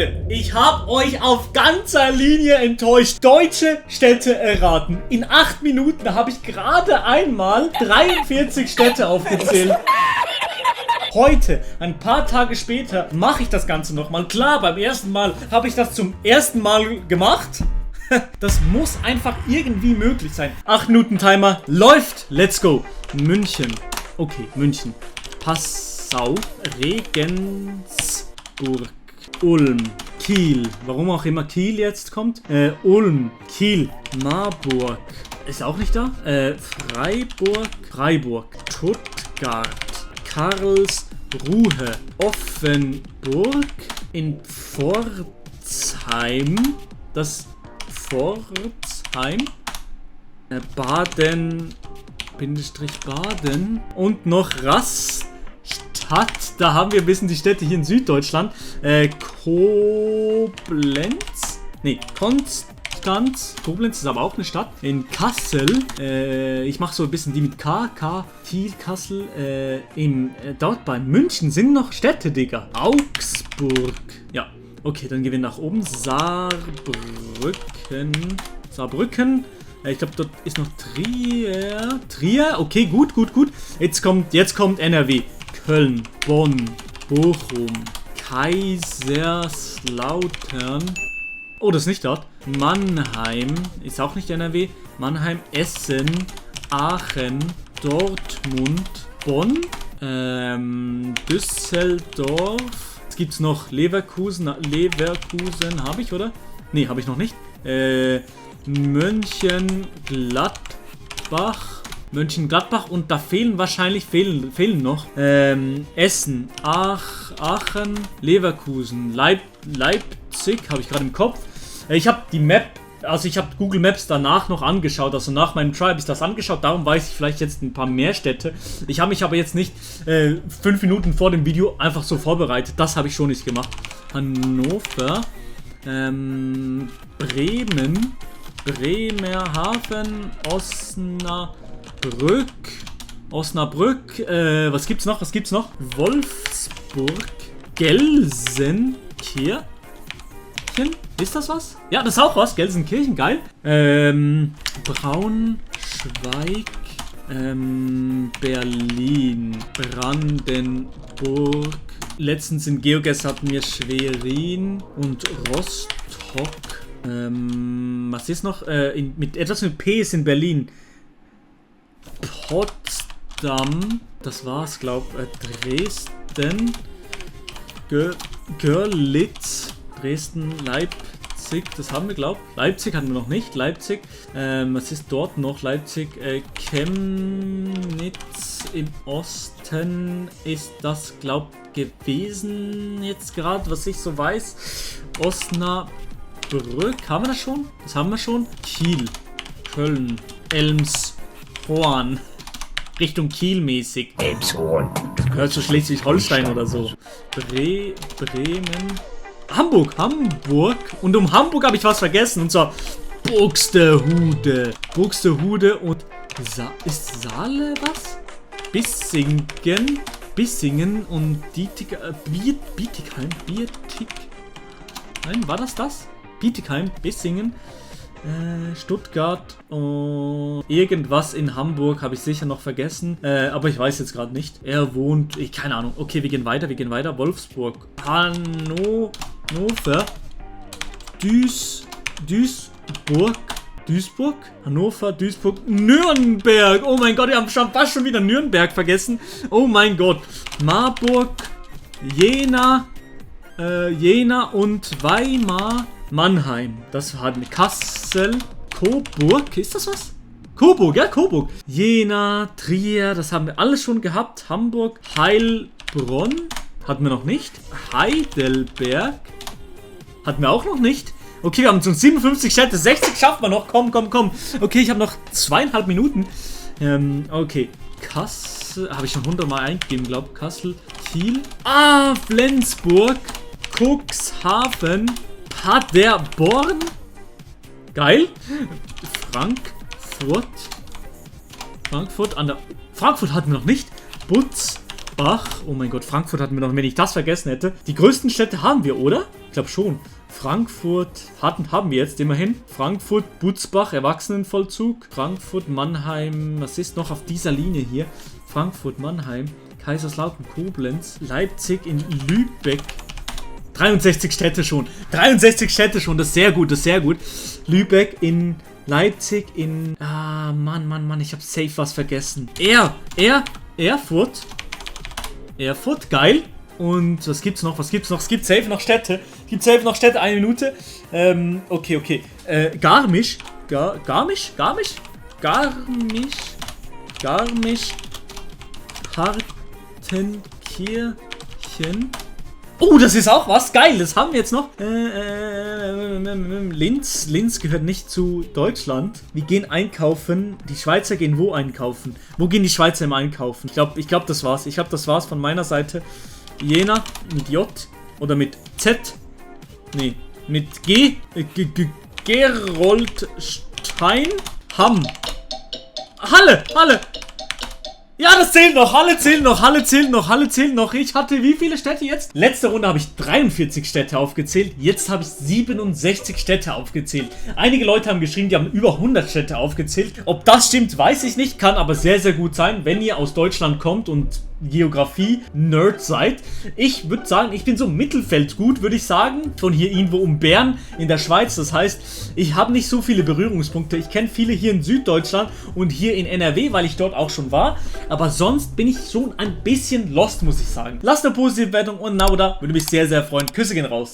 Leute, ich habe euch auf ganzer Linie enttäuscht. Deutsche Städte erraten. In 8 Minuten habe ich gerade einmal 43 Städte aufgezählt. Heute, ein paar Tage später, mache ich das Ganze nochmal. Klar, beim ersten Mal habe ich das zum ersten Mal gemacht. Das muss einfach irgendwie möglich sein. 8 Minuten Timer läuft. Let's go. München. Okay, München. Passau. Regensburg. Ulm. Kiel. Warum auch immer Kiel jetzt kommt. Ulm. Kiel. Marburg. Ist auch nicht da. Freiburg. Stuttgart. Karlsruhe. Offenburg. In Pforzheim. Das Pforzheim. Baden. Und noch Rastatt. Da haben wir ein bisschen die Städte hier in Süddeutschland. Koblenz. Nee, Konstanz. Koblenz ist aber auch eine Stadt. In Kassel. Ich mache so ein bisschen die mit Thiel, Kassel. Dort bei München sind noch Städte, Digga. Augsburg. Ja, okay, dann gehen wir nach oben. Saarbrücken. Ich glaube, dort ist noch Trier. Okay, gut. Jetzt kommt NRW. Köln, Bonn, Bochum, Kaiserslautern. Oh, das ist nicht dort. Mannheim ist auch nicht NRW. Mannheim, Essen, Aachen, Dortmund, Bonn, Düsseldorf. Jetzt gibt es noch Leverkusen habe ich, oder? Nee, habe ich noch nicht. Mönchengladbach und da fehlen noch Essen, Aachen, Leverkusen, Leipzig, habe ich gerade im Kopf. Ich habe die Map, also ich habe Google Maps danach noch angeschaut, also nach meinem Try habe ich das angeschaut, darum weiß ich vielleicht jetzt ein paar mehr Städte. Ich habe mich aber jetzt nicht 5 Minuten vor dem Video einfach so vorbereitet, das habe ich schon nicht gemacht. Hannover, Bremen, Bremerhaven, Osnabrück, was gibt's noch? Wolfsburg, Gelsenkirchen, ist das was? Ja, das ist auch was, Gelsenkirchen, geil. Braunschweig, Berlin, Brandenburg. Letztens in GeoGuessr hatten wir Schwerin und Rostock. Was ist noch? Etwas mit P ist in Berlin. Potsdam. Das war's, Dresden. Görlitz. Dresden, Leipzig. Das haben wir, Leipzig hatten wir noch nicht. Leipzig. Was ist dort noch? Leipzig. Chemnitz im Osten ist das, gewesen. Jetzt gerade, was ich so weiß. Osnabrück. Haben wir das schon? Das haben wir schon. Kiel, Köln, Elmshorn. Richtung Kiel mäßig. Elmshorn. Gehört zu Schleswig-Holstein oder so. Bremen. Hamburg. Und um Hamburg habe ich was vergessen. Und zwar Buxtehude und ist Saale was? Bissingen und Bietigheim. Nein, war das? Bietigheim, Bissingen, Stuttgart und irgendwas in Hamburg habe ich sicher noch vergessen, aber ich weiß jetzt gerade nicht. Er wohnt, keine Ahnung. Okay, wir gehen weiter. Wolfsburg, Hannover, Duisburg, Nürnberg. Oh mein Gott, wir haben fast schon wieder Nürnberg vergessen. Oh mein Gott. Marburg, Jena und Weimar, Mannheim. Das hatten wir. Kassel, Coburg. Ist das was? Coburg. Jena, Trier, das haben wir alles schon gehabt. Hamburg, Heilbronn. Hatten wir noch nicht. Heidelberg. Hatten wir auch noch nicht. Okay, wir haben schon 57 Städte. 60 schaffen wir noch. Komm. Okay, ich habe noch 2,5 Minuten. Okay. Kassel. Habe ich schon 100 Mal eingegeben, Kassel. Kiel. Flensburg. Cuxhaven. Paderborn. Geil. Frankfurt hatten wir noch nicht. Butzbach. Oh mein Gott, Frankfurt hatten wir noch, wenn ich das vergessen hätte. Die größten Städte haben wir, oder? Ich glaube schon. Frankfurt haben wir jetzt immerhin. Frankfurt, Butzbach, Erwachsenenvollzug. Frankfurt, Mannheim. Was ist noch auf dieser Linie hier? Frankfurt, Mannheim, Kaiserslautern, Koblenz, Leipzig, in Lübeck. 63 Städte schon. 63 Städte schon. Das ist sehr gut, das ist sehr gut. Lübeck, in Leipzig, in... Ah, Mann. Ich habe safe was vergessen. Erfurt. Erfurt, geil. Und was gibt's noch? Es gibt safe noch Städte. Eine Minute. Okay. Garmisch. Partenkirchen. Oh, das ist auch was. Geil, das haben wir jetzt noch. Linz gehört nicht zu Deutschland. Wir gehen einkaufen. Die Schweizer gehen wo einkaufen? Wo gehen die Schweizer im Einkaufen? Ich glaube, das war's. Das war's von meiner Seite. Jena mit J oder mit Z. Nee, mit G. Geroldstein. Hamm. Halle. Ja, das zählt noch. Halle zählt noch. Ich hatte wie viele Städte jetzt? Letzte Runde habe ich 43 Städte aufgezählt. Jetzt habe ich 67 Städte aufgezählt. Einige Leute haben geschrieben, die haben über 100 Städte aufgezählt. Ob das stimmt, weiß ich nicht. Kann aber sehr, sehr gut sein, wenn ihr aus Deutschland kommt und Geografie-Nerd seid. Ich würde sagen, ich bin so Mittelfeld gut, würde ich sagen. Von hier irgendwo um Bern in der Schweiz. Das heißt, ich habe nicht so viele Berührungspunkte. Ich kenne viele hier in Süddeutschland und hier in NRW, weil ich dort auch schon war. Aber sonst bin ich schon ein bisschen lost, muss ich sagen. Lasst eine positive Bewertung und ein Abo da. Würde mich sehr, sehr freuen. Küsse gehen raus.